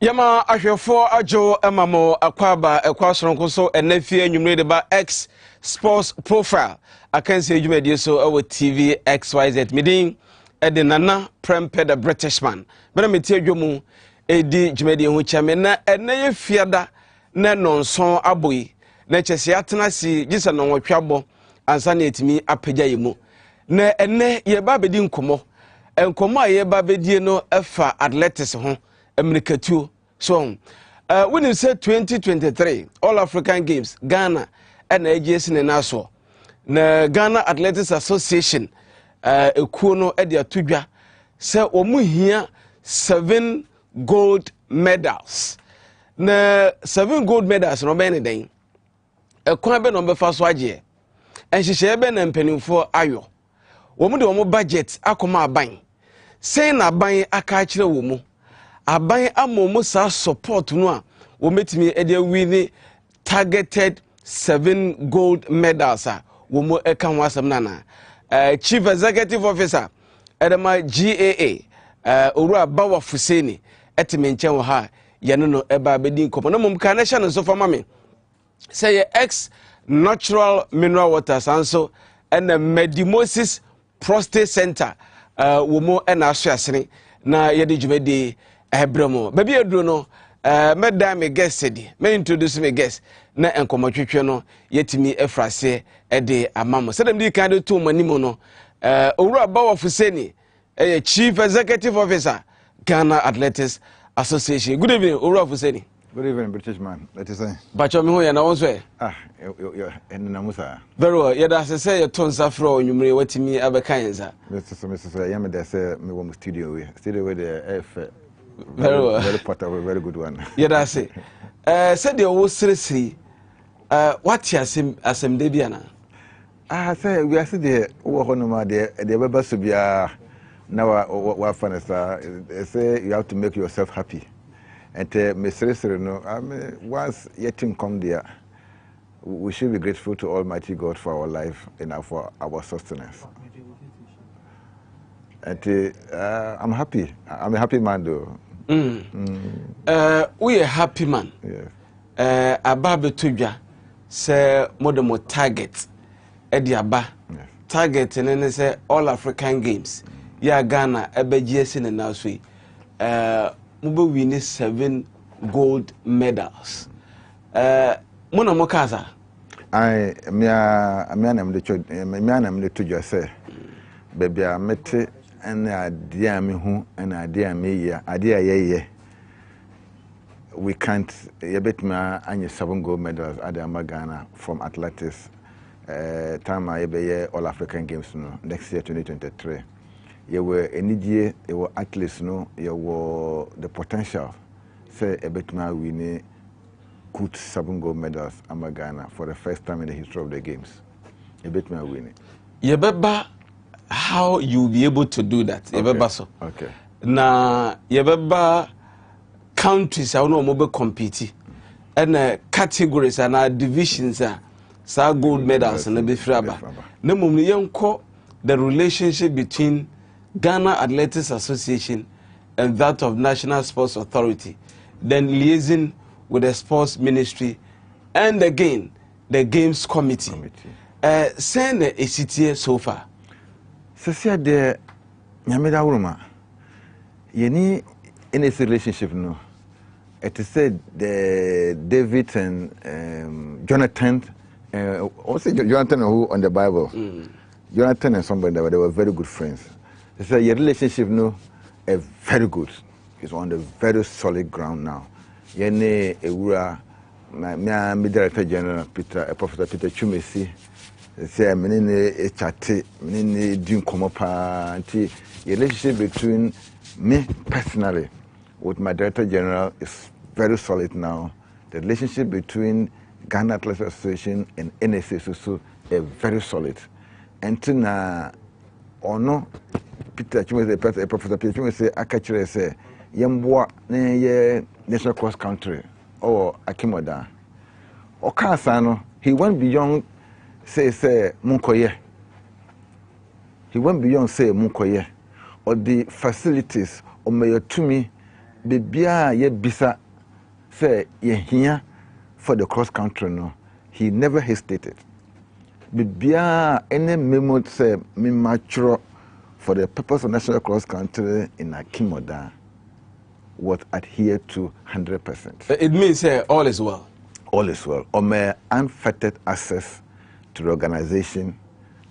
Yama ahwefo ajo emamo akwaba ekwasronko so enafie anwumre de ba X Sports Profile akanse adwumadi so awo TV XYZ midin ede nana prempe the Britishman bena meti adwomu edi dwumadi ho chame na eneye fiada na nonson aboyi na chese atena si gisa no nwotwabo ansa na etimi apagya yemu na enne ye ba bedi nkomo enkomo aye ba bedie no efa athletics ho Amerikatuo. So, when you say 2023 All African Games, Ghana and AGS in Nassau, na Ghana Athletics Association, Ekuno Edia Tubia, say omu here 7 gold medals. Na 7 gold medals no be anything. Ekwan be no be fa so agye. Enhihye be na mpanimfo ayo. Omu de omu budget akoma aban. Say na aban aka akire wo mu. Aban amomo sa support no a wo metimi e dey win targeted 7 gold medals a wo mo e kan wasam nana chief executive officer edema GAA Owura Bawa Fuseni etime nchen wo ha ye no e ba bedi nkomo no mum kan na hye no so fama me say ye X natural mineral waters anso and Medimosis prostate center wo mo e na aso asene na ye de djumedi Ebremo baby edro no medam me guest sedi me introduce me guest na enkomotwetwe no yetimi efrase e de amamo sedem di kan de to manimo no Owura Bawa Fuseni chief executive officer Ghana Athletics Association. Good evening Owura Fuseni. Good evening British man. Let us say bacho me ho ya na wonso e namusa very well ye da say ye ton safro onwumre watimi abeka yenza Mr. Yeah, me say me wo studio we the very well, very portable, very good one. Yeah, that's it. Said the old seriously. What you asem debiana? Say we are the Honoma the Weber Subia now what fun is say you have to make yourself happy. And Mr. No, once your team come there, we should be grateful to Almighty God for our life and for our sustenance. And I'm happy. I'm a happy man though. We a happy man. Yes. Ababe tujwa say more target. Edi aba. Target and say All African Games. Ya Ghana ebe GS in now so. Mube win 7 gold medals. Mona mokaza. Me am the tujwa say. Baby I met and idea me who and idea me idea ye we can't yebet ma anye 7 gold medals at the Ghana from athletics time I be All African Games no next year 2023 you were enije you were athletes no you were the potential say yebet ma win good 7 gold medals at Ghana for the first time in the history of the games yebet ma win yebeba how you will be able to do that. Okay. Na yebeba countries I know mobile compete and categories and divisions sa gold medals and be fraba. Na mumni yenko the relationship between Ghana Athletics Association and that of National Sports Authority, then liaising with the sports ministry and again the games committee. Send a city so far. So the Yameda Uruma, any in this relationship no. It is said the David and Jonathan, also Jonathan who on the Bible, Jonathan and somebody they were very good friends. They said your relationship no, very good. It's on the very solid ground now. Yene Ewura, my director general Professor Peter Chumesi. Say menene chat menene din komo pa anti relationship between me personally with my director general is very solid now. The relationship between Ghana Athletics Association and NSA is also very solid. And na ono Peter Chumese Professor Peter Chumese akachire say yemboa na ye national cross country or akimoda okasa no he went beyond say munkoye. He went beyond say munkoye or the facilities or may to me bibia ye bisa say ye here for the cross country no, he never hesitated. Bibia any memo say me mature for the purpose of national cross country in Akimoda was adhered to 100%. It means all is well. All is well. Or may unfettered access to the organization,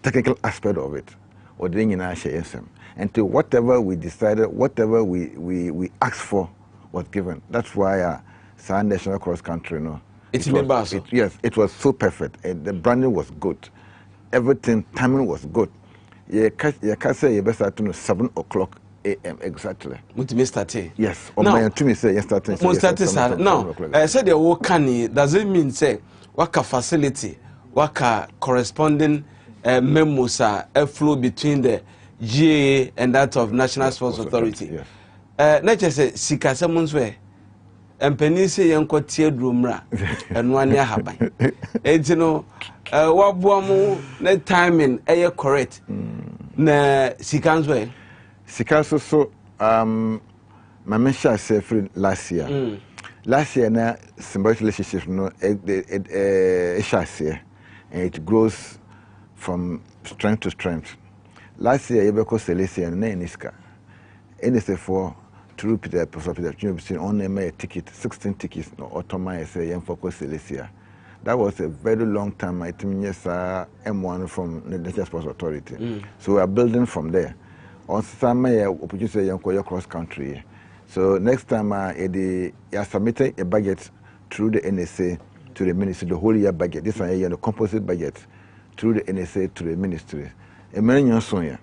technical aspect of it, or doing in our share. And to whatever we decided, whatever we asked for was given. That's why National Cross Country, yes, it was so perfect. The branding was good. Everything, timing was good. You can say you best at 7 o'clock a.m. exactly. Yes. Or my to me say yes starting. Now, I said the work does it mean say waka facility, waka corresponding memos flow between the GA and that of National Sports Authority. Yes. Not just say sika someone's way. And penny say yanko teardrumra and one year happen. And you know, what boamu the timing correct. Na sikan's way. Sikan's so my mention say for last year. Last year na symbolic relationship no and it grows from strength to strength. Last year Yebeko Celestia na Eniska. NSF4 through Peter on a ticket, 16 tickets, no automatic say focus Celestia. That was a very long time. I think yes, M1 from the National Sports Authority. So we are building from there. On some opportunity young cross country. So next time you submitted a budget through the NSA to the ministry, the whole year budget. This one the composite budget through the NSA to the ministry. A man sonya,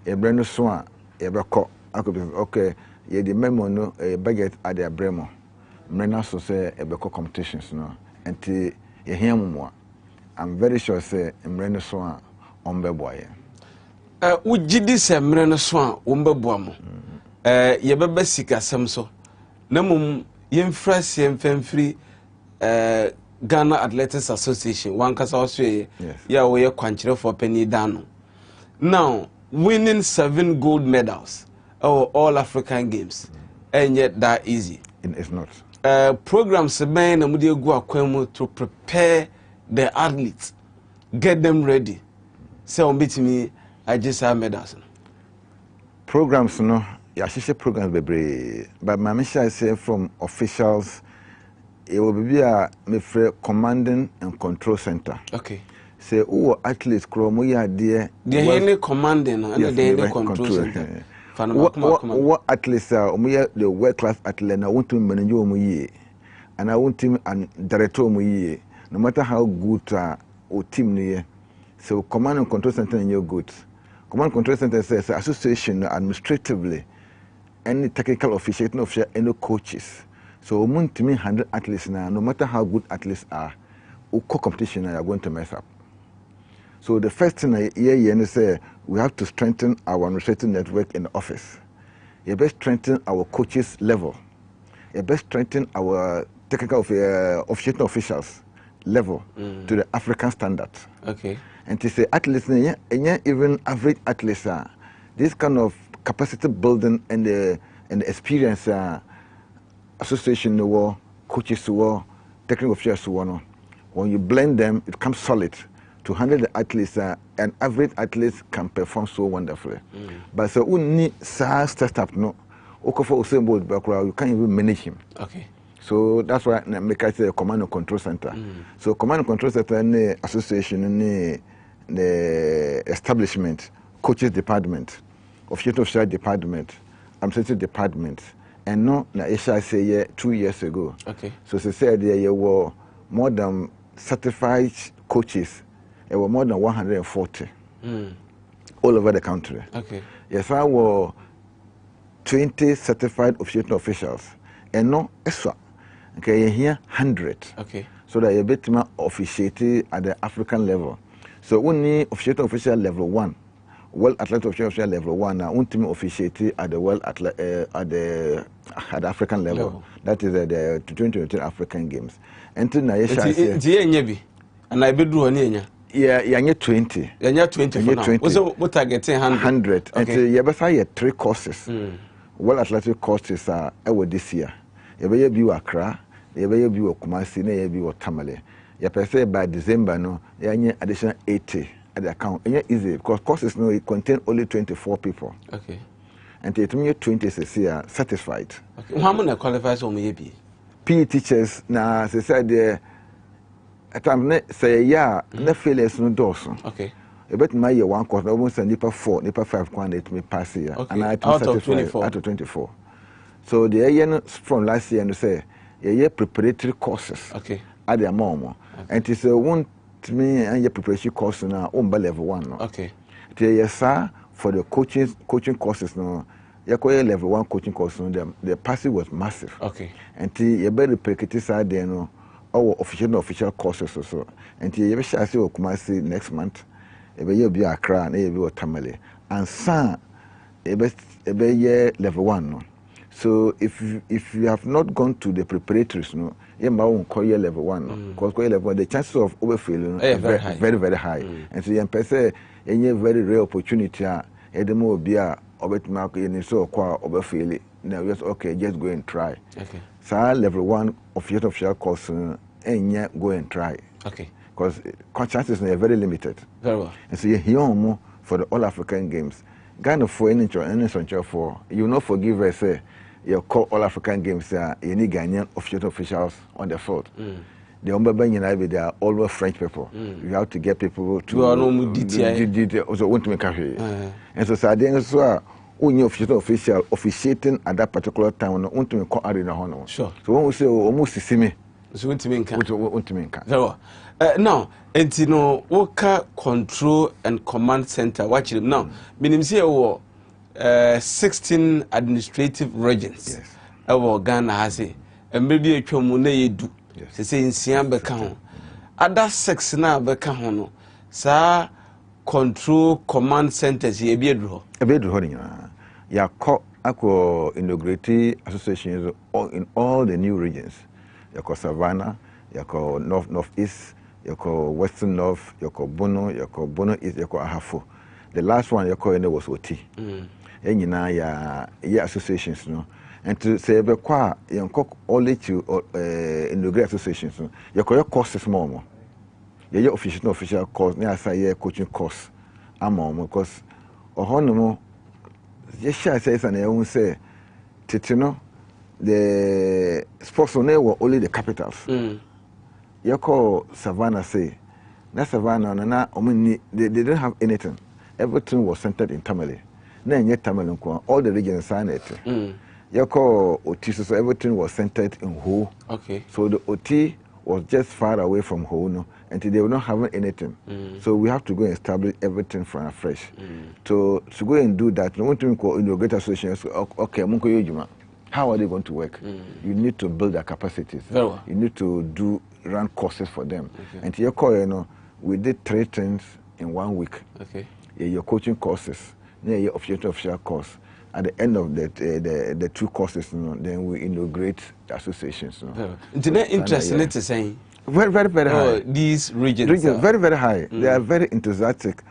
a brand swan, a record. Okay, ye the memo no a budget at the Bremo. Mena so say a beco competitions no. And you hear more. I'm very sure say Mreno Swan ombe boy. Would this Mreno Swan umbe boamo? Ye bebe sika semso. Namum yen fresh yen free Ghana Athletics Association. One kasa oswe ya we kwanchire for penny dano. Now winning 7 gold medals all African games, and yet that easy. It's not. Programs men and go to prepare the athletes, get them ready. So beat me, I just have medals. Programs no, yeah, she programs be but my mission I say from officials, it will be a commanding and control center. Okay. Say who athletes kromo ya there. The only commanding and the control center. What athletes are the world class athlete I want to manage you and I want him and director no matter how good or team near. So command and control center in your goods. Command and control center says association administratively any technical officiating of any coaches. So want me 100 athletes now, no matter how good athletes are, or competition are going to mess up. So the first thing I hear say we have to strengthen our administrative network in the office. You best strengthen our coaches level. You best strengthen our technical officiating officials level to the African standard. Okay. And to say athletes, even average athletes, this kind of capacity building and the experience association war, coaches war, technical officials war. When you blend them, it comes solid. To handle the athletes, and average athletes can perform so wonderfully. But so we need startup no. Okafor Usain Bolt background, you can't even manage him. Okay. So that's why I make it a command and control center. So command and control center and the association and the establishment, coaches department, official department, administrative department, and no, na Asia say 2 years ago. Okay. So they said there were more than certified coaches. There were more than 140 all over the country. Okay. Yes, I were 20 certified officials, and no extra. Okay, here 100. Okay. So that you bit more officiating at the African level. So only official level 1, World Athletic official level 1, now ultimate officiating at the World at the African level. That is the 2022 African Games. And to Naisha. And I be do any. Yeah, you're 20. You're 20 for now. What's targeting 100? 100. Okay. And you have 3 courses. World Athletic courses are this year. You be bi Accra, you be bi Kumasi, you be bi Tamale. You per se by December no, you additional 80 at the account. It's easy because courses no it contain only 24 people. Okay. And it means 20 is here satisfied. Okay. How many qualifiers will me be? PE teachers na they said the time say yeah, na failures no dorsum. Okay. You bet my year one course almost nipa 4, nipa 5 it may pass here. Okay. And I Out of 24. Out of 24. So the year from last year and say year preparatory courses. Okay. At the moment. Okay. And it's one to me and your preparation course now on level 1 no. Okay. Yes sir for the coaching courses no. You level 1 coaching course no the passing was massive. Okay. And you better practice side there no our official courses also. And you shall see Kumasi next month. You be Accra and you be Tamale. And some year level 1 no. So if you have not gone to the preparatories no, you won't call your level 1 no. Because level 1 the chances of overfilling are very high. And so you say any very rare opportunity more be a mark in so qua overfill. Now just okay, just go and try. Okay. So level 1 official course and go and try. Okay. Because chances are very limited. Very well. And so you hear more for the All African Games. Ghana for any for you not forgive us say you call All African Games you need Ghanaian officials on the field. The Umba they are all French people. You have to get people to also want to make a and so then so only official officiating at that particular time want to call arena honor. Sure. So when we say almost see me. So want to make very well. Now, Entino, Woka Control and Command Center, watch him now. Meaning, say, 16 administrative regions. Yes. Our Ghana has it, and maybe a Chomune do. Yes. They say in Siam Becahon. Other 6 now Becahono. Sir, Control Command Centers, ye be a draw. A bed holding. Ya Aqua integrated associations in all the new regions. Yako Savannah, Yako Northeast, Yako Western North, Yako Bono East, Yako Ahafo. The last one Yako in was OT. And you know ya associations no. And to say Bekwa Yanko only to integrate associations no. Yako your courses more. Your official course, near say coaching course. Because Ohonomo yes says and I won't say Titino. The sports on were only the capitals. You call Savannah say, na Savannah na they didn't have anything. Everything was centered in Tamale. Then yet Tamale all the regions signed it. You call OT, so everything was centered in Ho. Okay. So the OT was just far away from Ho, no, and they were not having anything. So we have to go and establish everything from afresh. To go and do that, no one to call in your great association. Okay, Munko Yojuma. How are they going to work? You need to build their capacities. Very well. You need to run courses for them. Okay. And your call, we did 3 things in 1 week. Okay. Your coaching courses, your official course. At the end of the 2 courses, then we integrate the associations. It's interesting to say. Very high. These regions very high. They are very enthusiastic.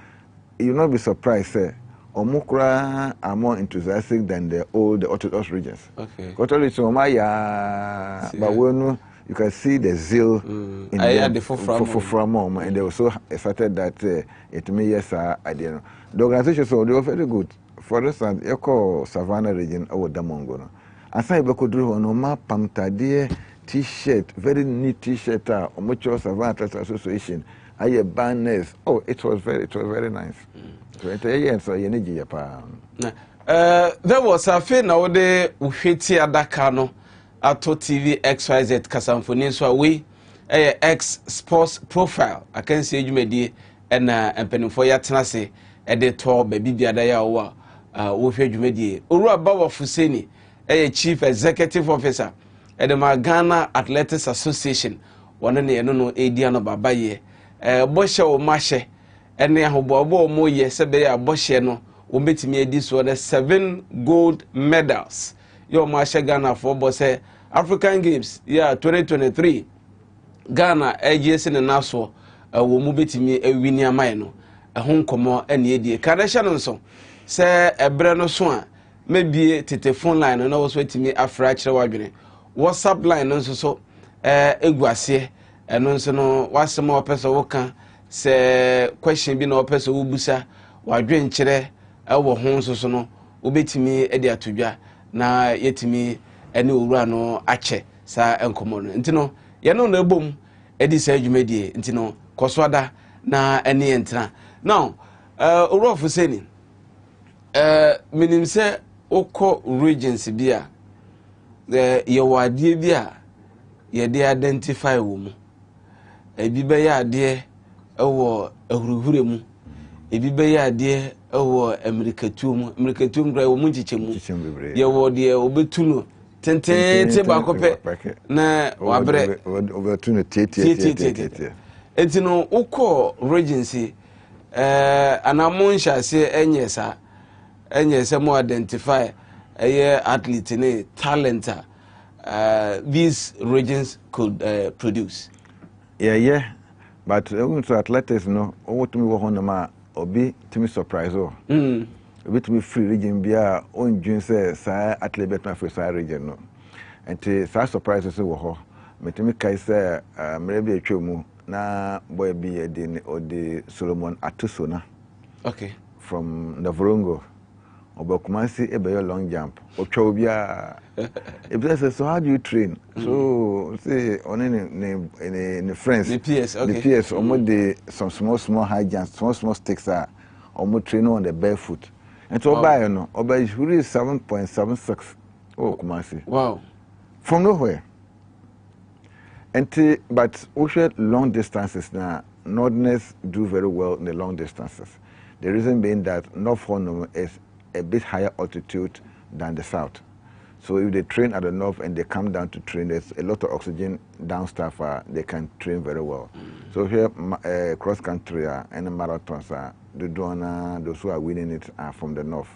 You'll not be surprised. Omukra are more enthusiastic than the Orthodox regions. Okay. But you can see the zeal in them from and they were so excited that it may yes I didn't know. The organization so they were very good. For instance, you call Savannah region or Damongo. And some people could do no ma pamtadie T-shirt, very neat T-shirt or mutual Savannah Association. I banners. Oh, it was very nice. There was a fin now de Uhiti Adakano Ato TV XYZ Kasamfoni so away XSPORTS profile. I can see you made and penifo ya tenase de to baby biadaya wa wohwe dwumadi Owura Bawa Fuseni chief executive officer at the Ghana Athletics Association one ne no edi ano babaye boshe o mahye ene ahobobo mo ye sebe ya boshe no wo betimi edi so the 7 gold medals yo mahye Ghana for bose African Games 2023 Ghana AGS ne naso wo mu betimi awini amai no ho nkomo ene edi kadesha no so se ebre no so a maybe tete phone line no was wetimi afra kire wadwene WhatsApp line no so eguase eno nso no wasema opese woka se question bi na opese wobusa wadwen kire ewo ho nso no obetimi edi atodwa na yetimi ene owura no ache sa enkomo no ntino ye no na ebom edi sa adwumadie ntino koswada na ene entra now orofu seni minim se oko regency bia ye wadie bia ye de identify wo mu ebi be ya de ewo ahuruhure mu ebi be ya de ewo amerikatuum gra wo mu chichemu ye wo de obetuno tentente ba kope na wabre obetuno tie entino oko regency anamon shase enyesa mo identify athlete ne talent these regions could produce. Yeah, but so athletics no owo to me wo hono ma obi to me surprise o obi to me free region bia on dwen say sa athlete bet free sa region no enti sa surprise so wo ho metimi kai say mere bi atwemu na boy bi odi Solomon Atusona, okay, from Navrongo Obakumasi ebe long jump otwa obia e say, so how do you train? So say on in friends the PS, okay, the PS almost the some small high jumps, small sticks are almost train on the barefoot and so by no oba is really 7.76 Kumasi, wow, from nowhere. And but also long distances now, Northerners do very well in the long distances. The reason being that North Hornum is a bit higher altitude than the south. So if they train at the north and they come down to train, there's a lot of oxygen down staff, they can train very well. So here, cross country and marathons, those who are winning it are from the north.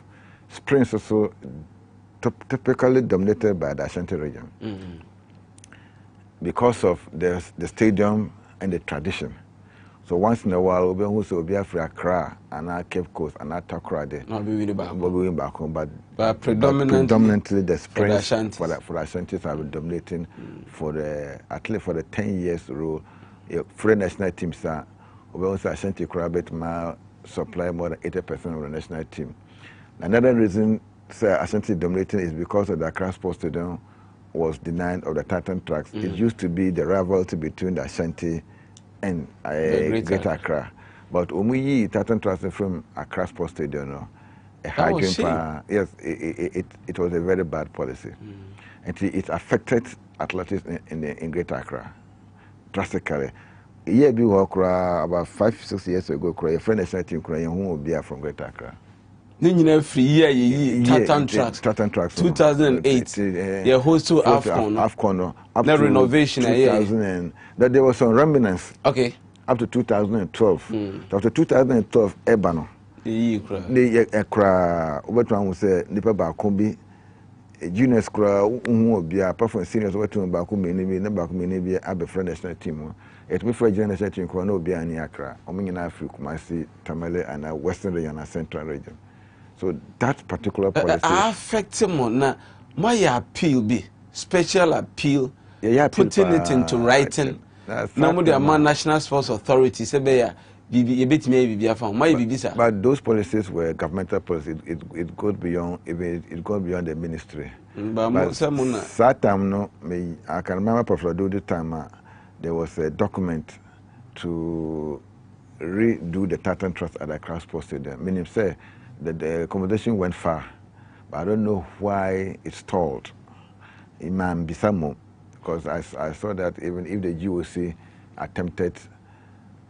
Sprints also typically dominated by the Ashanti region. Because of the stadium and the tradition. So once in a while, we will be free Accra and our Cape Coast and our Takra there. Not be back home, but predominantly the Springs for the Ashantis have been dominating for the at least for the 10 years rule. For the national teams, we also Ashanti Krabet supply more than 80% of the national team. Another reason Ashanti dominating is because of the Accra Sports Stadium was denied of the Titan tracks. It used to be the rivalry between the Ashanti and Greater Accra. But Umuyi Titan tracks from Accra Sports Stadium, yes, it was a very bad policy. And it affected athletics in Greater Accra drastically. A year before, about 5-6 years ago, a friend national team who will be from Greater Accra. Free year Titan tracks 2008 yeah host to AFCON up to renovation 2000 that there was some remnants okay up to 2012 after 2012 ebano the ekra obetwan say nipa ba kon bi juniors kra hu obi apart from seniors obetwan ba kon me na ba kon me bi abefra national team it me for national team kra na obi ani akra omnyina Africa Kumasi Tamale and Western region and Central region. So that particular policy affects him na my appeal be special appeal, putting it into writing. No more the National Sports Authority say be bit maybe but those policies were governmental policies. It goes beyond the ministry. But that time no I can remember Professor the time there was a document to redo the Titan Trust at the Accra Sports Stadium. Meaning say the accommodation went far, but I don't know why it stalled. Imam Bisamo, because I saw that even if the GOC attempted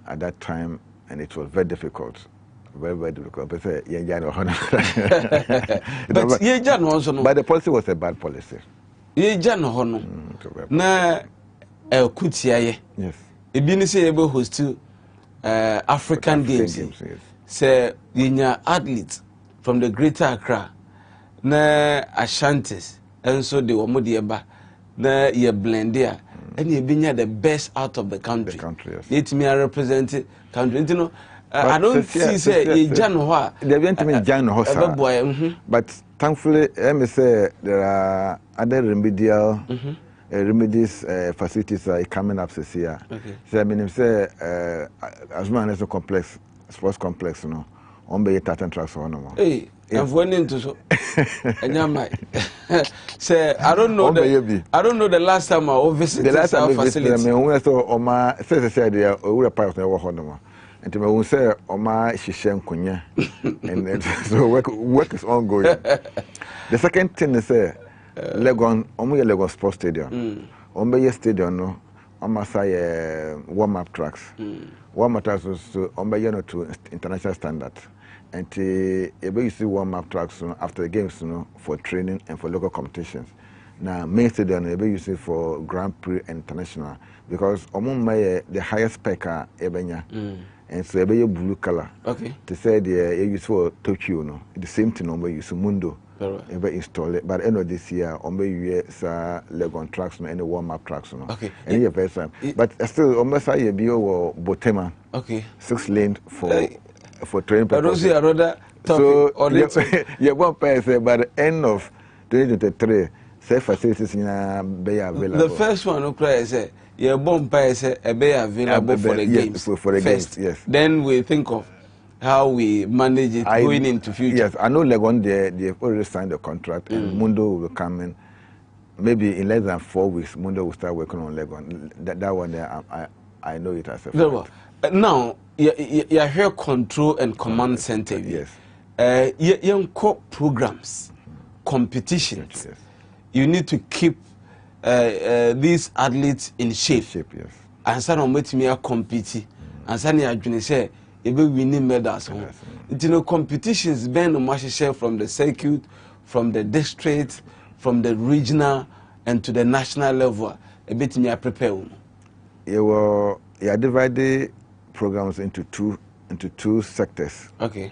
at that time, and it was very difficult. Very difficult. But the policy was a bad policy. Yes. African Games. Yes. Say yinya athletes from the Greater Accra na Ashantis and so they were eba na ye blend there and ye binya the best out of the country. Yes. Let me represent country. You know, I don't see say a January. They went to me January. But thankfully, let me say there are other remedial remedies facilities are coming up this year. So I mean, say as man as a complex sports complex, you know, on be 13 tracks or no more. Hey, I've went into so. Say I don't know the last time I visited the facility. I mean, when so Oma say there we part of the work on and to me say Oma shisha nkonya and so work is ongoing. The second thing is Legon Legon Sports Stadium. Ombe stadium no Oma say warm-up tracks. Warm-up tracks so Ombe no to international standards. And you see warm-up tracks after the games, you know, for training and for local competitions. Now, main stadium you use it for Grand Prix and International because the highest spec and so you blue color. Okay. To say you use for Tokyo, no, the same thing you use Mundo. Ever install it, but end of this year, you Legon tracks and warm-up tracks, no. Okay. And your first time, but still, almost I be over Botema. Okay. 6 lane for training purposes. I don't see another topic. So, you one pair say by the end of 2023, say facilities in be available. The first one, okay, say your bomb pair say be available for the games. For the games, yes. Then we think of how we manage it going into future. Yes, I know Legon they've already signed the contract and Mundo will come in. Maybe in less than 4 weeks, Mundo will start working on Legon. That one there, I know it as a fact. Now, you hear control and command center. Yes. Young programs, competitions. Yes. You need to keep these athletes in shape. Yes. And some of them compete. And some of them say, "You will win medals." You know, competitions been no much share from the circuit, from the district, from the regional, and to the national level. A bit me prepare. You divided programs into two sectors. Okay.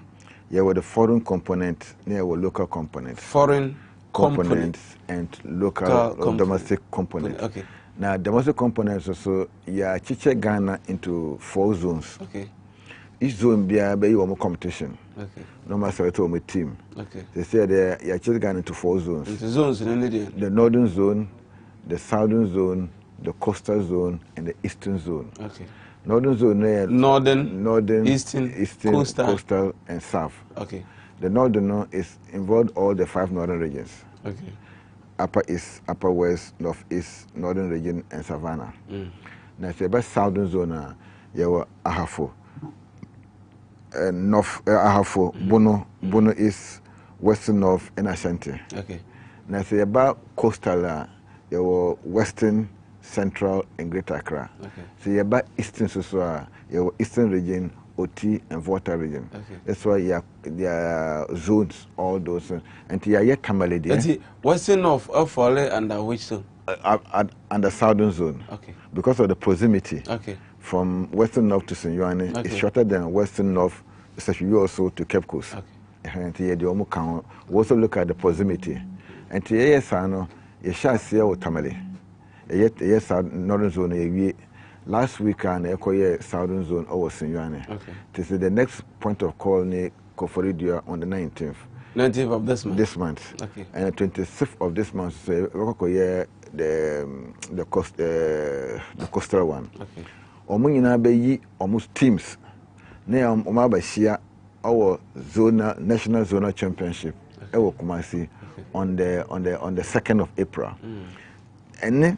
Yeah, with the foreign component, near with local component. Foreign components and local domestic components. Okay. Now domestic components also chiche Ghana into 4 zones. Okay. Each zone be a competition. Okay. No matter what team. Okay. They say they chiche Ghana into 4 zones. Into zones in India. The northern zone, the southern zone, the coastal zone, and the eastern zone. Okay. Northern zone, northern, eastern, coastal, and south. Okay. The northern is involved all the 5 northern regions. Okay. Upper East, Upper West, Northeast, Northern region, and Savannah. Now, it's about southern zone. You have Ahafo, North Ahafo, Bono is Western North, and Ashanti. Okay. Now, it's about coastal. You have Western, Central, and Greater Accra. Okay. So you have Eastern Susua, your Eastern region, OT, and Volta region. Okay. That's why you have zones, all those. And you have Tamale there. Western of Ofole under which zone? Under Southern zone. Okay. Because of the proximity. Okay. From Western North to St. Yohane, okay, it's shorter than Western North, especially also to Cape Coast. Okay. And we also look at the proximity. And you shall see our Tamale. Yes, northern zone. Last week, I southern zone over St. Yohane. Okay. This is the next point of call near Koforidia on the 19th. 19th of this month. This month. Okay. And the 26th of this month, the coastal one. Okay. Omuna be almost teams. Now, Omabashia, our zona national zonal championship. Okay. Kumasi on the 2nd of April. And then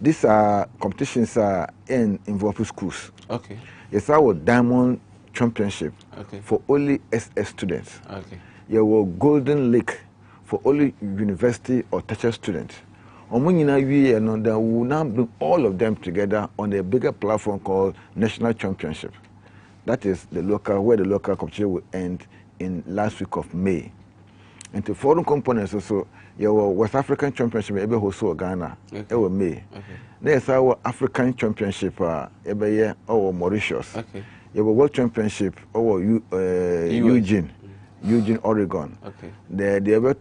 these competitions are involving schools. Okay. It's our Diamond Championship, okay, for only SS students. Okay. Your Golden Lake for only university or tertiary students. We will now bring all of them together on a bigger platform called National Championship. That is where the local competition will end in last week of May. And the foreign components also, your West African Championship, every also Ghana, every May. Okay. There's our African Championship, every year, our Mauritius. Okay. Your World Championship, our Eugene, Oregon. Okay. They ever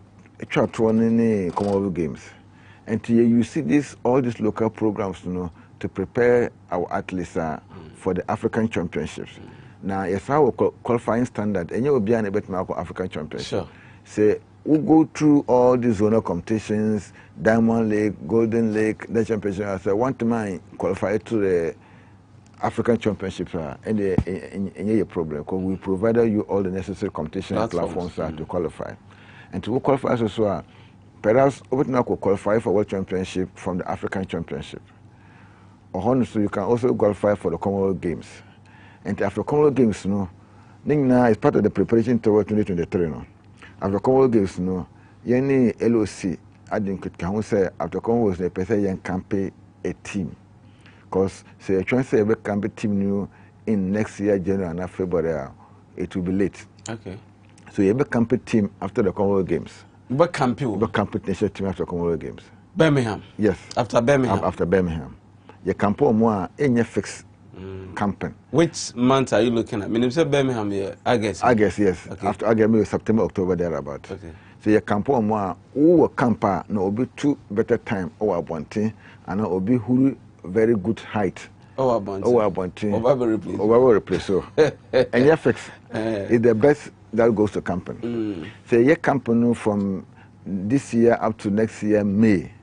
trapped one in the Commonwealth Games. And you see all these local programs, to prepare our athletes for the African Championships. Now, if I qualifying standard, and you will be an African championship. Sure. Say, we go through all these zonal competitions, Diamond League, Golden League, the championship. I say, want to mind qualify to the African Championship, and a problem because we provided you all the necessary competition platforms to qualify. And to qualify also, perhaps we could qualify for World Championship from the African Championship. Or so you can also qualify for the Commonwealth Games. And after Commonwealth Games, it's part of the preparation toward 2023. After Commonwealth Games, any LOC, I think say after Commonwealth, they person campaign a team. Because say you're trying to say every campaign team new in next year, January and February, it will be late. Okay. So you have a campaign team after the Commonwealth Games. What campaign? The campaign national team after Commonwealth Games. Birmingham. Yes. After Birmingham. After Birmingham. Your campaign more any fixed campaign. Which month are you looking at? I mean, you said Birmingham, yeah, August. August, yes. Okay. After August, maybe September, October, thereabout. Okay. So your campaign more who camper no will be two better time or one and will be who very good height. Oh, Abonti. Oh, Abonti. Over replace. So, and your fix is the best that goes to campaign. So your campaign from this year up to next year, May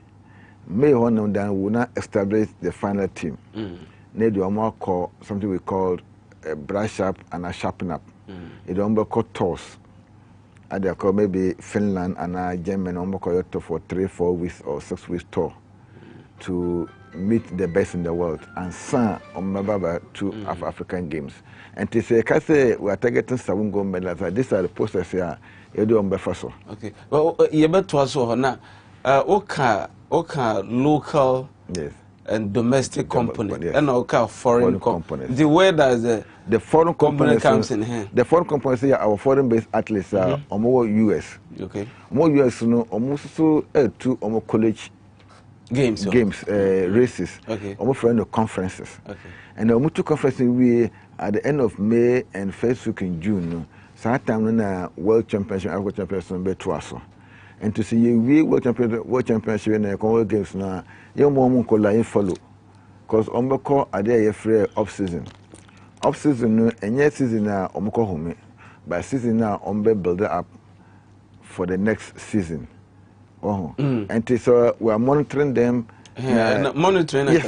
on then will not establish the final team. Need you more call something we call a brush up and a sharpen up. It don't call toss. And they call maybe Finland and a German call for 3-4 weeks or 6 weeks tour to meet the best in the world and some to African Games. And to say, we are targeting 7 gold medals. These are the process here. You do okay. Well, you better also now. Local and domestic component, yes. And foreign components. The way does the foreign component comes in here. The foreign components here, our foreign-based athletes are more US. Okay. More US, almost so to almost college. Games, races, almost for the conferences. Okay. And the two conferences we at the end of May and first week in June. So that time when World Championship, African Championship, be twice. And to see we World Championship and the Commonwealth Games now, you mom call follow, because call are there free off season. Off season and yes season now home, but season now build up for the next season. And so we are monitoring them. Monitoring, yes,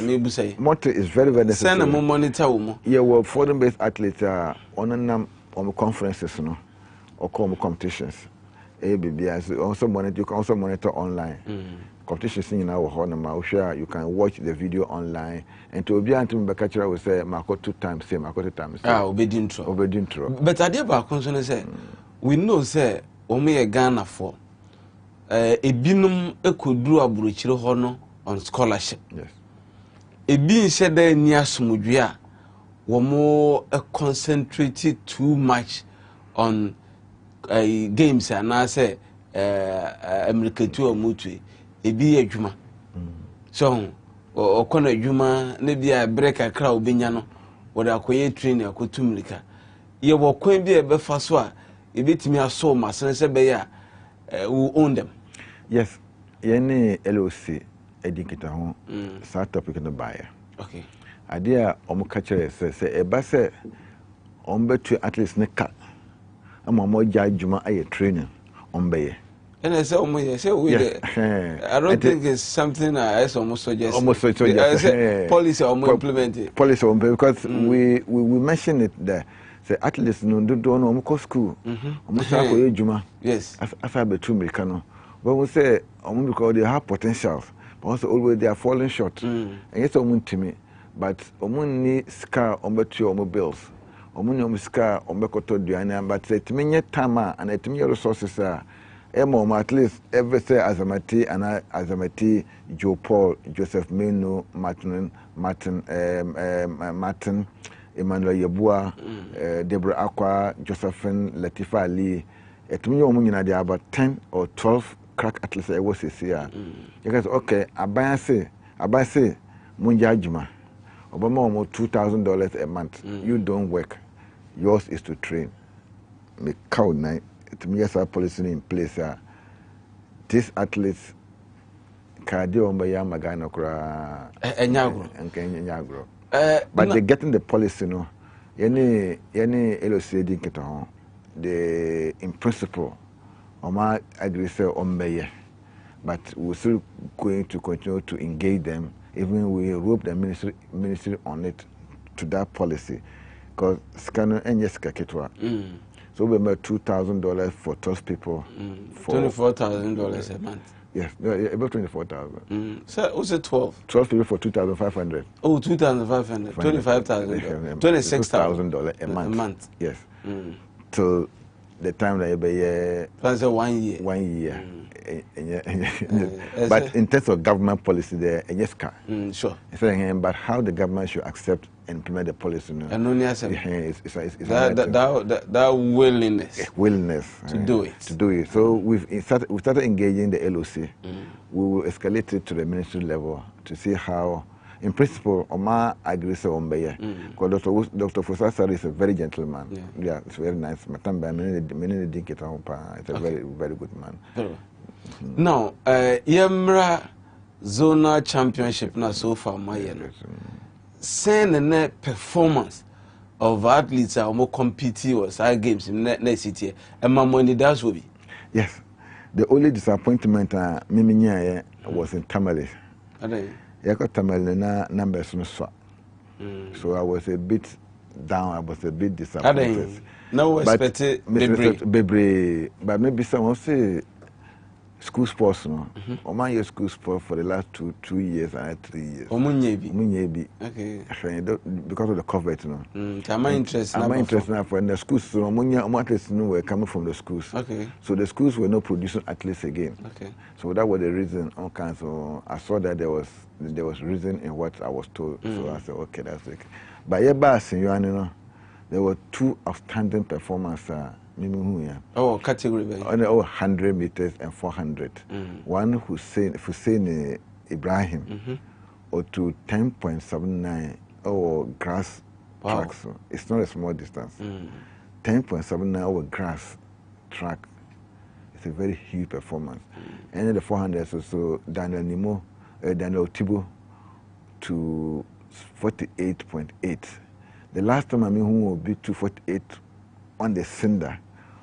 monitor is very, very necessary. Send them monitor. Yeah, well, foreign-based athletes are on conferences, or competitions. Also monitor. You can also monitor online. Competitions in our home. Sure, you can watch the video online. And to be able to catch will say, Marco 2 times, say Marco 2 times. Obedient. But I did about concern say, we know say, only a Ghana for. Ebinum ekudru aburuchire hono on scholarship. Yes. Ebi said there near Sumudria womo concentrated too much on games and I say America to mutu ebi adwuma. So okona adwuma na bia break akra obenya no wo da akoye train akotu America. Ye wo kwan bi e be fa so a ebetimi aso masene se be ya we own them. Yes, any LOC educator home start topic in the buyer. Okay. Idea catcher say a basse to at least neck. I'm more judgment a training on bay. And I say, I don't think it's something I almost suggest. Policy or more implemented. Policy on because we mentioned it there. Say at least no don't know school. Yes. After be too Americano. But we say because they have potentials, but also always they are falling short. And yes, to me, but need scar on bills. Ska but say to me tama and at me resources are at least everything Azamati and Azamati, Joe Paul, Joseph Menu, Martin, Emmanuel Yabua, Deborah Aqua, Josephine, Latifa Ali. At me, there are about 10 or 12 crack athletes I was here. Because okay, I buy say, Munjajima, Obama almost $2,000 a month. You don't work. Yours is to train. Me cow night. To me, yes, policy in place. These athletes, cardio magana kura, Nyagro. but they're getting the policy, Yeni LOC di kita ho. The in principle, Oma agree say ombeye, but we're still going to continue to engage them. Even we rope the ministry on it to that policy, because scanner and yes kaketwa. So we made $2,000 for 12 people. For $24,000 a month. Yes, about 24,000. So what's it 12? 12 people for 2,500. Oh, 2,500. $25,000. $26,000 a month. A month. Yes. Till the time that you be that's 1 year. 1 year. But in terms of government policy, there yes, sure. But how the government should accept and implement the policy, and only as that willingness to do it. So we started engaging the LOC. We will escalate it to the ministry level to see how. In principle, Oma agrees on Bayer. Because Dr. Fosasari is a very gentleman. Yeah, it's very nice. It's a very, very good man. Now, Yemra Zona Championship na so far, my send a performance of athletes are more competitive or side games in next city. And my money does will be. Yes. The only disappointment Miminya was in Tamale. I got Tamale numbers no so. So I was a bit down, I was a bit disappointed. No expected Bebre, but maybe someone say school sports, no. Oman year school sport for the last 2 years and 3 years. Omunyebi. Okay. Because of the COVID, no. I'm interested now for the schools. So athletes were coming from the schools. Okay. So the schools were not producing athletes again. Okay. So that was the reason. So I saw that there was reason in what I was told. So I said, okay, that's it. But yeah, there were 2 outstanding performances. Oh, category. On 100 meters and 400. One Hussein Ibrahim, or to 10.79 grass tracks. It's not a small distance. 10.79 over grass track. It's a very huge performance. And then the 400 also Daniel Tibo to 48.8. The last time who will be 248 on the cinder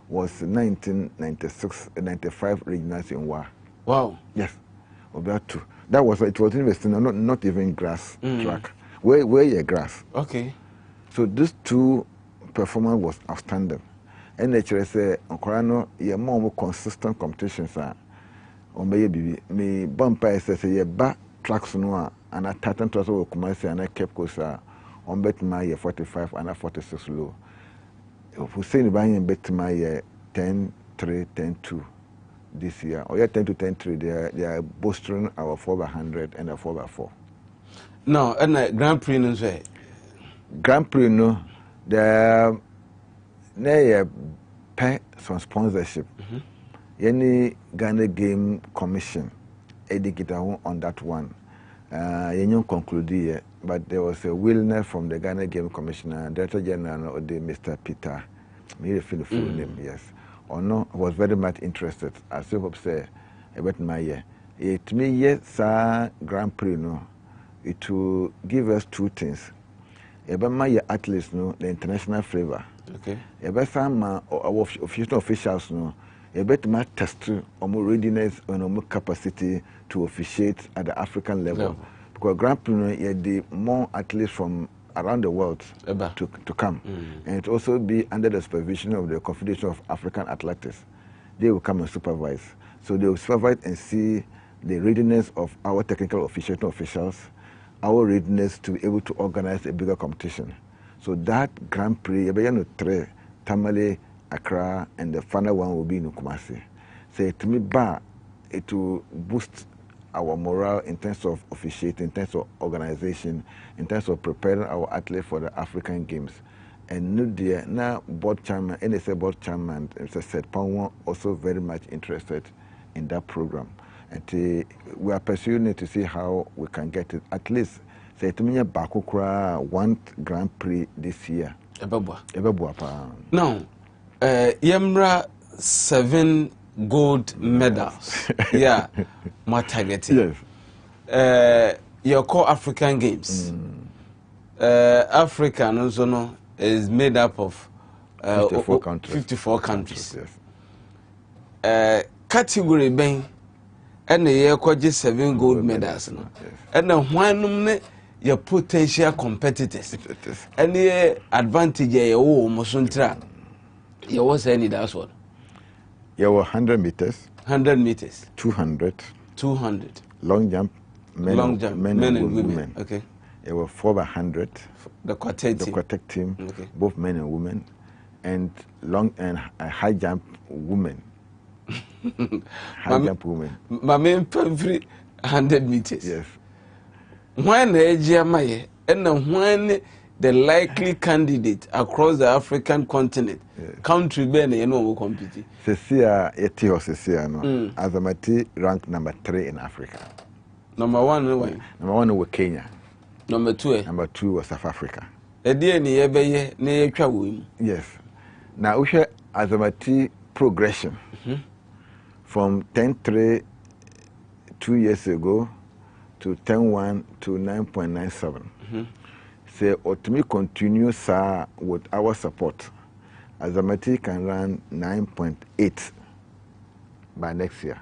was 1996-95 regionals in Wa. Wow. Yes, about 2. That was it was investing not even grass track. Where your grass? Okay. So these 2 performance was outstanding. And naturally say Onkorano ye more consistent competitions are on me bumper says ye back tracks no and a tartan to also commerce and I kept course on bet my 45 and a 46 low. Hussein Ibrahim bet my 10-3, 10-2 this year. Or 10-10-3, they are bolstering our 4x100 and a 4x4. No, and Grand Prix no say. Grand Prix no, they pay some sponsorship. Any Ghana Game Commission educated on that one. You conclude here, but there was a willingness from the Ghana Game Commissioner, Director General of the Mr. Peter. Me feel the full name, yes. Or no, was very much interested. As you hope say about my year. It me yes, Grand Prix no. It will give us 2 things. About my athletes no, the international flavor. Okay. About some our officials no. About my test or more readiness or more capacity to officiate at the African level. Because Grand Prix, you the more athletes from around the world to come. And it also be under the supervision of the Confederation of African Athletics. They will come and supervise. So they will supervise and see the readiness of our technical officials, our readiness to be able to organize a bigger competition. So that Grand Prix, Tamale, Accra, and the final one will be in Kumasi. So to me, it will boost our morale in terms of officiating, in terms of organization, in terms of preparing our athletes for the African Games. And now board chairman, NSA board chairman, Mr. Seth Pong, also very much interested in that program. And we are pursuing it to see how we can get it. At least, say to me, Bakukra one Grand Prix this year. Now, Yemra 7 gold medals. Yeah, my target. Yes. Your core African Games. Africa, no, is made up of 54 countries. 54 countries. Yes. Category ben and the year 7 gold medals. No? Yes. And the one your potential competitors. And the advantage you Mosuntra. You was any that's what? You were 100 meters. 100 meters. 200. 200. Long jump. Men and women. Okay. It was 4x100. The quartet team. The quartet team. Okay. Both men and women. And long and high jump women. High jump women. My main every 100 meters. Yes. When the AGMI and when the likely candidate across the African continent, country Ben, you know, will compete. Cecia Etio Cecia, no. Azamati ranked number 3 in Africa. Number 1, no way. Number 1 was Kenya. Number 2, Number 2 was South Africa. A dear near travel. Yes. Now we share Azamati progression from 10.3 2 years ago to 10.1 to 9.97. Say, ultimately continue sir with our support. Azamati can run 9.8 by next year.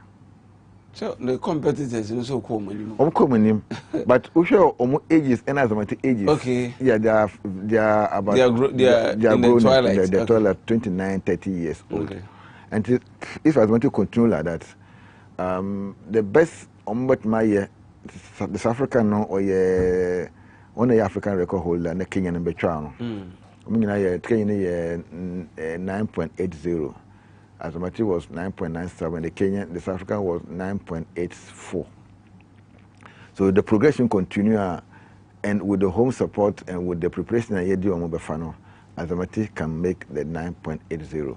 So the competitors also come. But we show ages and Azamati ages. Okay. Yeah, they are about they are in the twilight. They're twilight, 29, 30 years old. Okay. And if Azamati continue like that, the best my year, the South African no or one African record holder and the Kenyan number trial. Kenyan 9.80. Azamati was 9.97. The South African was 9.84. So the progression continue, and with the home support and with the preparation I do on Mobafano, Azamati can make the 9.80.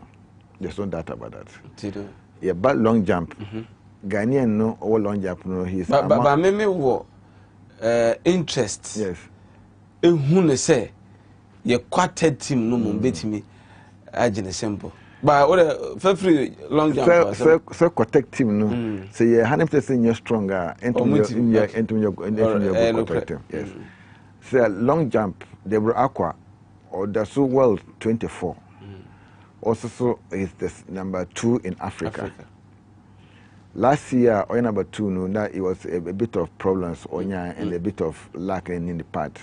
There's no doubt about that. Yeah, but long jump. Ghanaian no or long jump no. He's but me what interest. Yes. Who say your quartet team no mun bet me agene simple. But what for free long jump. So quartet team no. So you 100% you're stronger. Into your quartet team. Yes. So long jump they were aqua or the so world 24. Also is this number 2 in Africa. Last year, or number 2, no, that it was a bit of problems and a bit of lack in the part.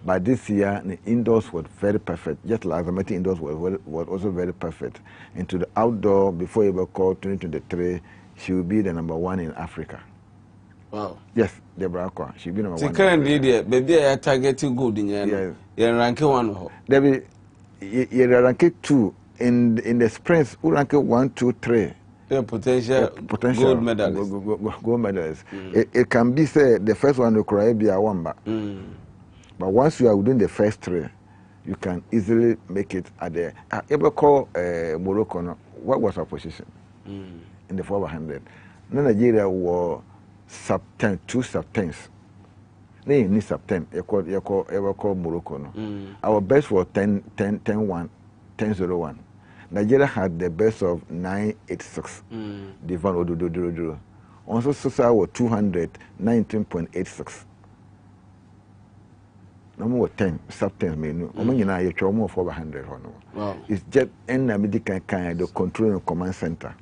But this year, the indoors was very perfect. Just like Azamati indoors was also very perfect. And to the outdoor, before you were called 2023, she will be the number 1 in Africa. Wow. Yes, Deborah Aqua. She'll be number 1. Currently, baby, I targeting good in your rank 1. Debbie, you're ranking 2 in the sprints. Who rank 1, 2, 3? Yeah, potential gold medalist. Gold medalist. It can be said the first one will cry be a wamba. But once you are within the first 3, you can easily make it at the. Ever call Morocco? No? What was our position in the 400? Nigeria were sub 10, 2 sub 10s. They need sub 10. You call Morocco? No? Our best was 10-1, 10-01. Nigeria had the best of 9.86. Divan Ododododo. Also, Sosa was 200, 19.86. Number 10, sub 10 menu. You try more 400. It's just any medical kind of control and command center.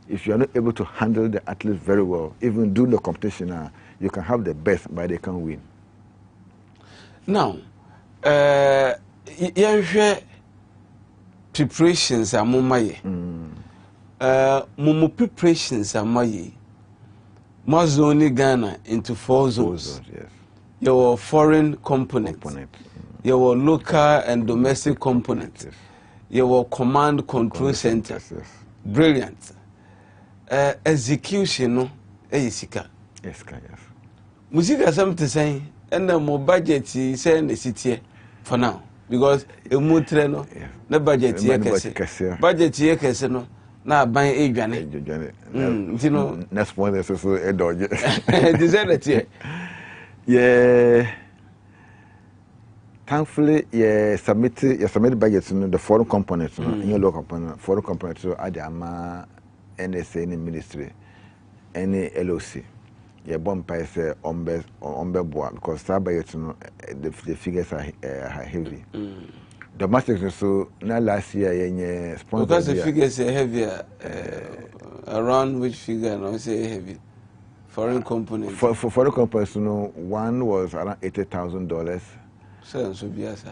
If you are not able to handle the athletes very well, even do the competition, you can have the best, but they can't win. Now, preparations are mumaye. Mumu preparations are maye. Mazoni Ghana into 4 zones. Yes. Your foreign component. Your local and domestic component. Yes. Your command control center. Yes. Brilliant. Execution no sika. Yes. Music something saying and the more budget say in the city for now. Because a motor no, the budget here budget no, now buying a granny. You know, next one is also a dog. Yeah. Thankfully, submitted budgets in the foreign components, in your local component, foreign components, so Adama, NSA, any ministry, any LOC. Yeah, bomb price ombe boa because that budget, the figures are heavy. domestic so na last year yenye sponsor. Because the figures are heavier. Around which figure? No, say heavy. Foreign component. For foreign components, one was around $80,000. So be as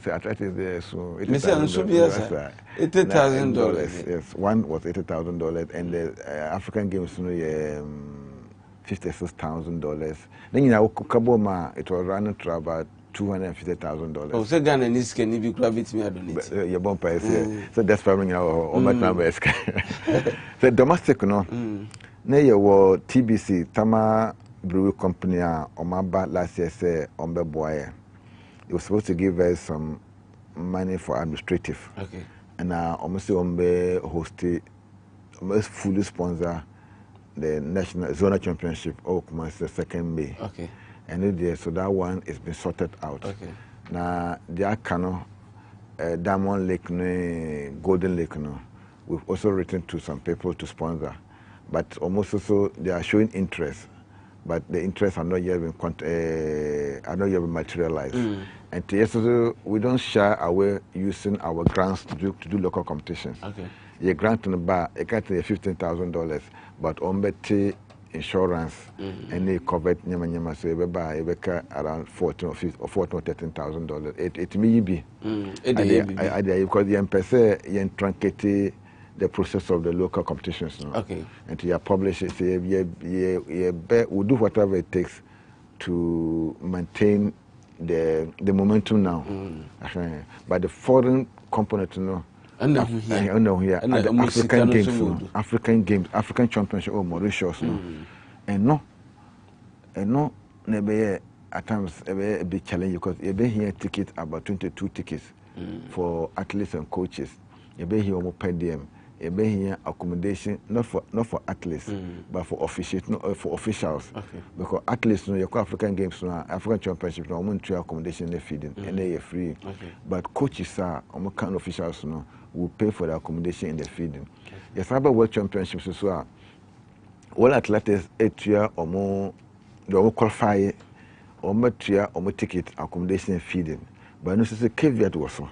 So at least there, so $80,000. $80,000. Yes, one was $80,000, and the African Games, $56,000. Then it was running to about $250,000. Oh, so Ghana needs can be grabbed me. I don't need. Your bumper is here, so that's probably our numbers. The domestic, Nay, were TBC, Tama Brewery Company, Omaba last year, say, Ombe Boy. It was supposed to give us some money for administrative. Okay. And almost Ombe hosted, almost fully sponsor the National Zona Championship, the 2nd May. Okay. And so that one has been sorted out. Okay. Now, the Akano, Diamond Lake, Golden Lake, we've also written to some people to sponsor. But almost also they are showing interest, but the interests are not yet been materialized. And yesterday we don't shy away using our grants to do local competitions. Okay. Your grant on the bar, it can't be $15,000, but on betty insurance and they covered nyama so you buy around $14,000 or $13,000. It may be. Because the emphasis you truncate the process of the local competitions. Okay. And you publish it, we'll do whatever it takes to maintain the momentum now. But the foreign component, African Games, African Championship, or Mauritius, and maybe at times a big challenge because you be here ticket about 22 tickets for athletes and coaches. You be here per diem. You be here accommodation not for athletes but for officials. Okay. Because athletes, your African Games, African Championship, no one to accommodation and feeding and they are free. Okay. But coaches are kind of officials will pay for the accommodation and the feeding. Okay. Yes, about World Championships as well. All athletes 8 years or more, they will qualify or more ticket accommodation and feeding. But no, it's a caveat also.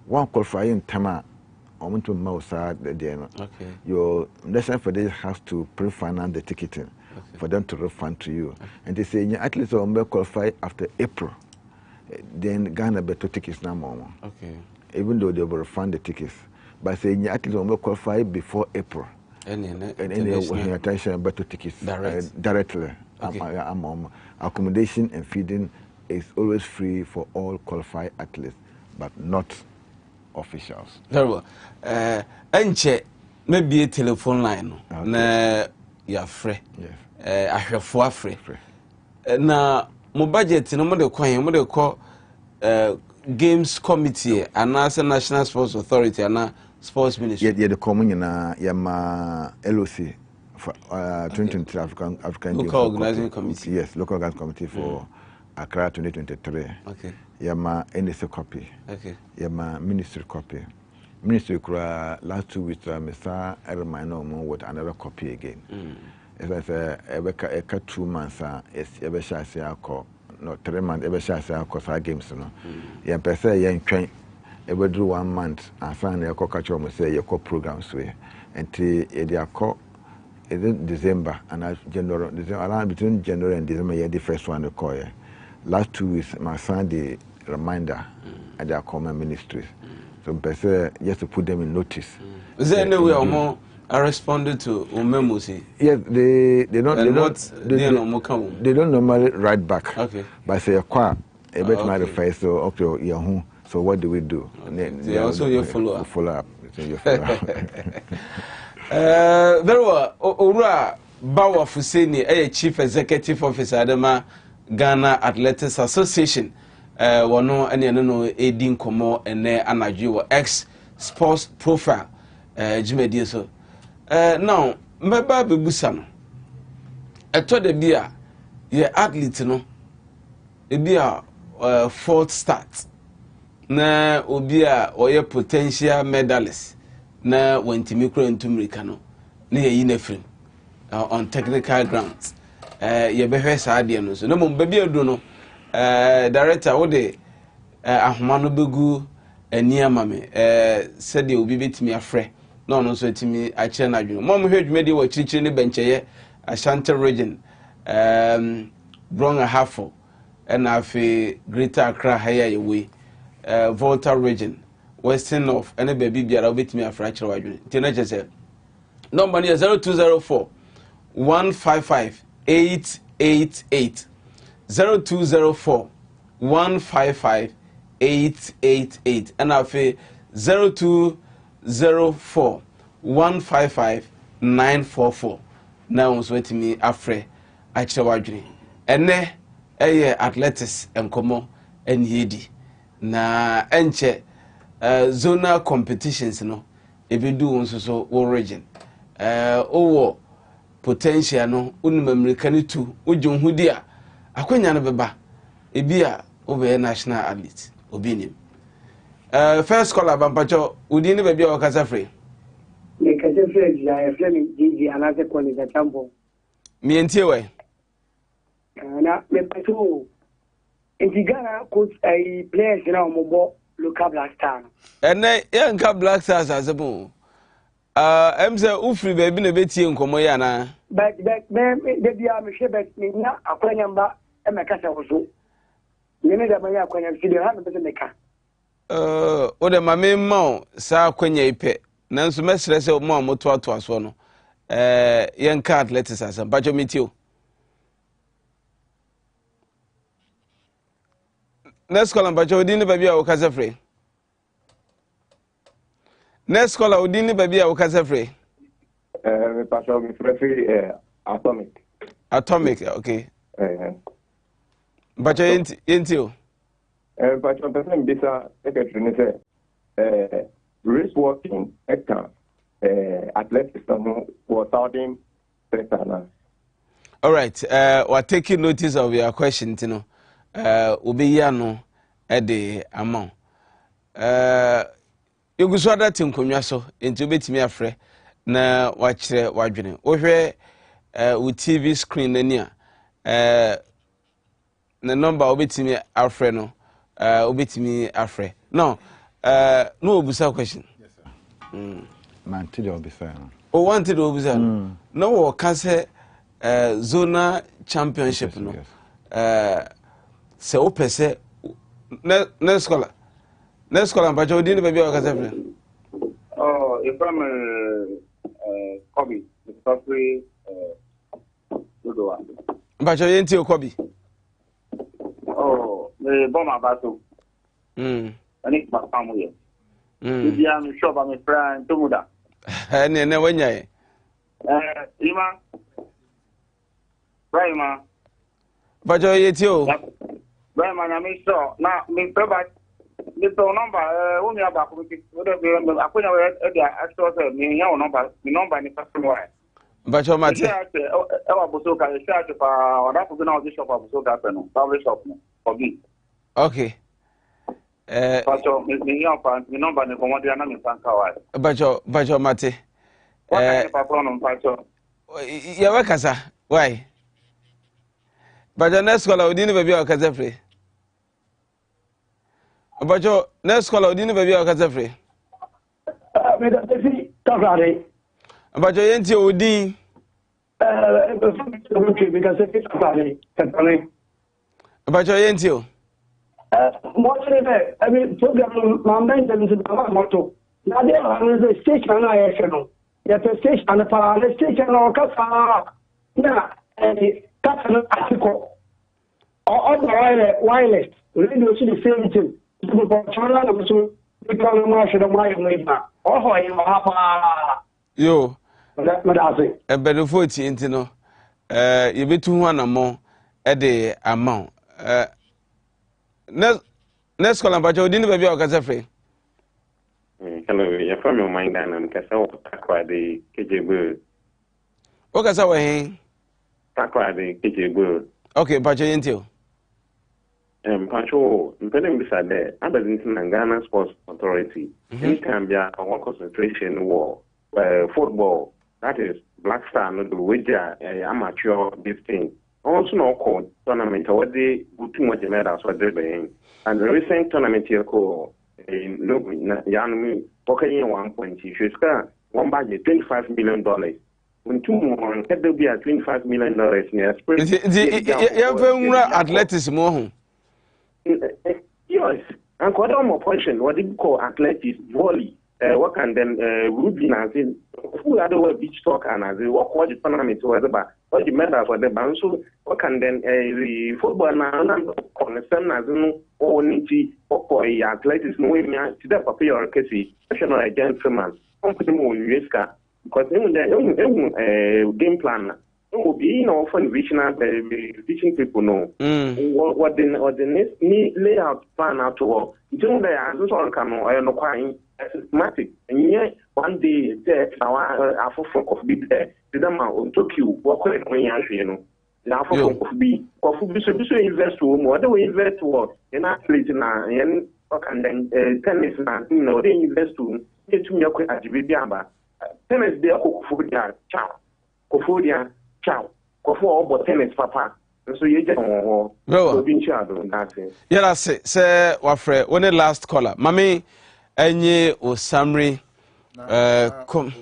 One qualifying time. Okay. Your National Federation has to pre-finance the ticketing for them to refund to you. Okay. And they say, at least will qualify after April. Then Ghana better tickets now more. Okay. Even though they will refund the tickets. But saying at least will qualify before April. And attention better tickets directly. Okay. Accommodation and feeding is always free for all qualified athletes, but not officials. Very well. Enche maybe a telephone line. Okay. Na ya free. Yes. Ahwefo free. Na mo budget no mo de kwan games committee and National Sports Authority and Sports Ministry. Yeah, the common na yama LOC for 2023 African Local Games Organizing Committee. Yes, Local Organizing Committee for Accra 2023. Okay. Yama NSA copy. Okay. Yama Ministry copy. Ministry last 2 weeks Mr. Ermino with another copy again. As I say, Ebeka 2 months is Ebesha no 3 months Ebesha games no. Yan pese yan twen ebe do 1 month asan na yakọ catch am say yakọ programs we. Enti e dey akọ in December and January around between January and December yeah the first one to call. Last 2 weeks my son the reminder at their common ministries. So just to put them in notice. Is there any way more are responded to memos? Yes, they don't normally write back. Okay. But say a bit my face so okay Yahoo. So what do we do? Okay. They also your follow up. Follow up. Very well. Ora Bawa Fuseni, Chief Executive Officer Adama Ghana Athletics Association. Wano no edin komo ene anaji XSPORTS profile jimedie so now meba bebusa no eto de bia ye athlete no e bia fourth start na obi a oye potential medalist na wantimi kro ntumrika no na ye na frame on technical grounds ye behwe sa de no so na mo bia do no director wo de ahoma no begu eni ama me said you be betimi afre no no so etimi a kire na adwene mo mo hwe dwumedi wo chirichiri ne bencheye Ashanti region Bronga Hafo and afi Greater Accra haya yewe Volta region Western North and baby biara obetimi afra kire wadwene ntina chese number is 0204 155 888 0204 155 888 and afi 0204 155 944 now so etimi afre akire wadwene ene athletics enkomo enhedi na enche zonal competitions no ebidu nso so wo region owo potential no unum american tu ujun hudi a akwanya no beba ebi a obe national athlete obi nim first caller bampacho udi ni baby wakasa free me kase free ya free gigi anase kwani za chambo mi entie we na me pato intigara coach ai players na omobo local black star ene yanka black stars asebo emse ufri baby na betie nkomo ya na but de bia me hwe bet me nya akwanya mba e mekasa woso nyene da manya akwanya fide ha me meka o de mame ma sa akwanya ipe nanso mesre se mo amoto ato aso no yanka athletics asem bajo mitio next caller bajo odini baby a wokasa free next caller odini baby a wokasa free me pastor me free atomic okay bajo yentio pastor person bisa secretary ni say race walking hectare athletics no for southern sector. All right, we're taking notice of your question, you know. Ubiya no the amount. You go so that in konyaso into betimi afre na wachire wadwene. Ohwe with TV screen nania the number obetimi afre no obetimi afre. No no obusa question. Yes sir. Man tell you obisa. O wanted obusa. No wo ka say zona championship no se o pese next scholar mpacho odi ni baby o ka say if I'm Kobe the factory Dodowa mpacho yenti o Kobe me bomba baso ani ma famu ye bi am sure ba me friend tomuda ne wanya ye ima Brahima mpacho yeti o Brahima na me sure na me peba the number who me aba ko bi o de akonya we e dia actual say me yan number ni person wa mpacho mate e wa boso ka e search pa oda ko na o shop pa boso ka no public shop no obi okay mpacho me yan pa me number ni ko mo dia na me san ka wa mpacho mate what pa problem mpacho ya wakasa why bajo next caller odini baby o kaza free bajo next caller odini baby o kaza free me da fi tagrare bajo yenti odin me ka se fi tagrare katane bajo yenti o mo se be abi program mamdan de se ba moto na de na se station na ya sheno ya te station na para le station na ka sa na Catherine Atiko or wireless. We do the same thing. Yo, benefit into no, you be too one more at the amount. Next call about your dinner baby or Casafre. Hello, you're from your mind and I'm Casa the KJ. What is our Takwa the KJ. Okay, Pacho Yentio. Pacho, depending beside there, Aberdeen and Ghana Sports Authority, it can be a concentration war, football, that is Black Star, no do with amateur this thing. Also, no called tournament, what they do too much medals for the and the recent tournament here called look, Yanami, okay, 1 point. She's got one budget, $25 million. When 2 more, there be $25 million near spring. Athleticism. Yes, and quite more portion, what they call athletics, volley. What can then Rubin as in who are the beach talk and as what the tournament or whatever, what the medals for the band. So what can then the football now concern as no or niti or athletics no way to the papier case, national gentleman, company more USCA, because the game plan. No, be no fun teaching people know what the layout plan out to work. You know, there are some kind of quite systematic, and yet one day there our of be there. The amount took you what when you know. Now for be so invest to more the way invest to in athletes now and then tennis now you know they invest to get to me at the tennis there ciao ciao. Kofo obo tennis papa. So you just yeah, say wafre when the last caller. Mami enye o summary come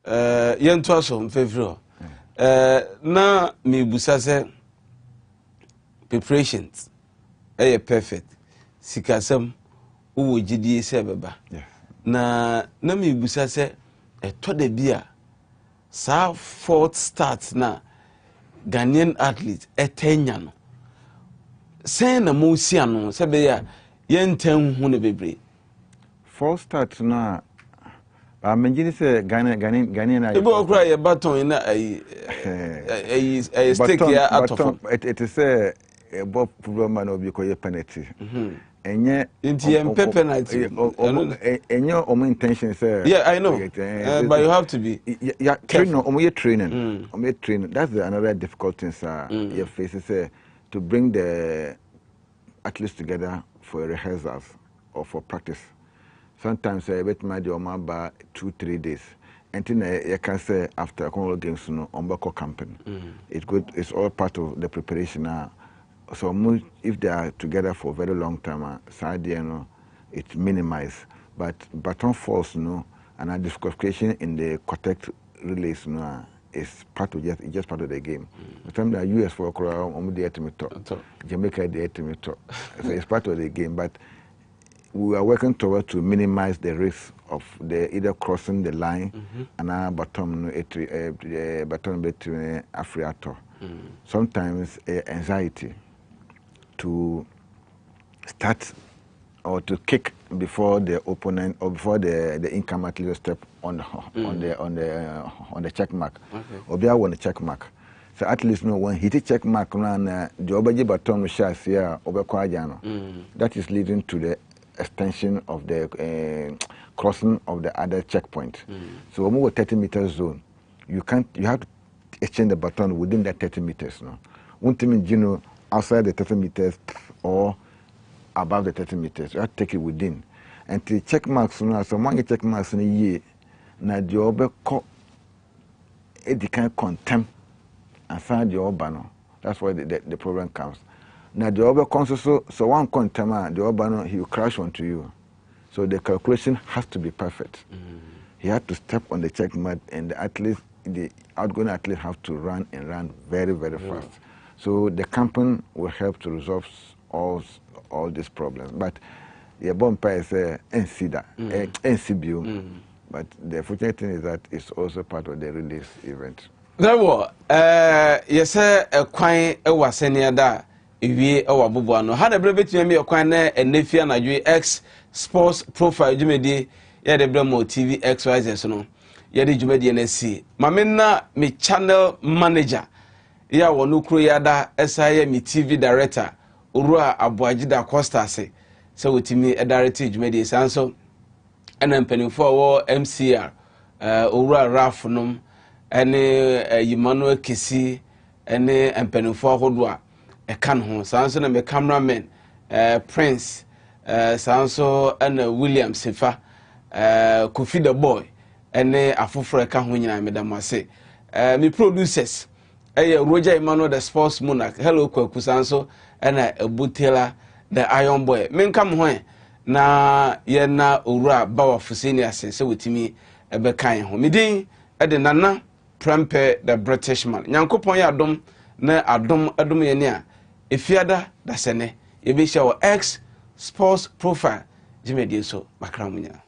yento aso mfefiro. Na mi busa se preparations perfect. Sikasem uwo gidi se beba. Na mi busa se to de bia sa fourth start na Ghanaian athlete etenya no sen na mo si ano se be ya yenten hu ne bebre fourth start na ba menjini se Ghanaian na ebo okra ye baton na ai stick ya atofo it is a bob problem no bi ko ye penalty enye inti penalty enye omo intention say yeah I know but you have to be training training that's another difficult thing sir you face say to bring the athletes together for rehearsals or for practice sometimes I bet my dear ba 2-3 days and then you can say after all games no on back camping it's all part of the preparation now. So if they are together for a very long time, it's minimized. But baton falls, and a disqualification in the contact relays, is part of just part of the game. The time that US for Jamaica so it's part of the game. But we are working towards to minimize the risk of the either crossing the line and a baton between Afriato. Sometimes anxiety to start or to kick before the opponent or before the income athlete step on the check mark. Or be on the check mark. So at least no when he check mark and the obaji baton shas here over Kwajano. That is leading to the extension of the crossing of the other checkpoint. So when we were 30 meters zone, you have to exchange the baton within that 30 meters. No, one team in outside the 30 meters or above the 30 meters. You have to take it within. And the check marks, so one check marks in a year, now the other can contempt and find the urbano. That's why the problem comes. Now the other comes so one contempt, the urbano, he will crash onto you. So the calculation has to be perfect. He had to step on the check mark, and the outgoing athlete have to run very, very fast. So the campaign will help to resolve all these problems. But the bumper is NCBU. But the fortunate thing is that it's also part of the release event. There were yes, a quine a wasenia da we our bubuano. Had a brevet to me a quine and Nefia na X Sports Profile Jumedi, ya the Bremo TV XYZ no. Ya the Jumedi NSC. Mamena me channel manager. Ya wonukru yada SIA mi TV director Urua Abuajida Costa se wotimi director Jumedi sanso ena mpanimfo wo MCR Urua Raf nom ene Emmanuel Kesi ene mpanimfo ahodoa kan ho sanso na me cameraman Prince sanso ena William Sefa Kofi the boy ene afoforo ka ho nyina medamase me producers Roger Emmanuel the sports monarch hello Kwakusanso and Butela the iron boy men come when na yɛna owura bawa fuseni ase sɛ wotimi ɛbɛkan ho medin ɛde nana prempe the British man nyankopɔn yɛ adom na adom yɛ ne a efiada dasene yɛbɛhyia wɔ X Sports Profile gyemedie so bakra munya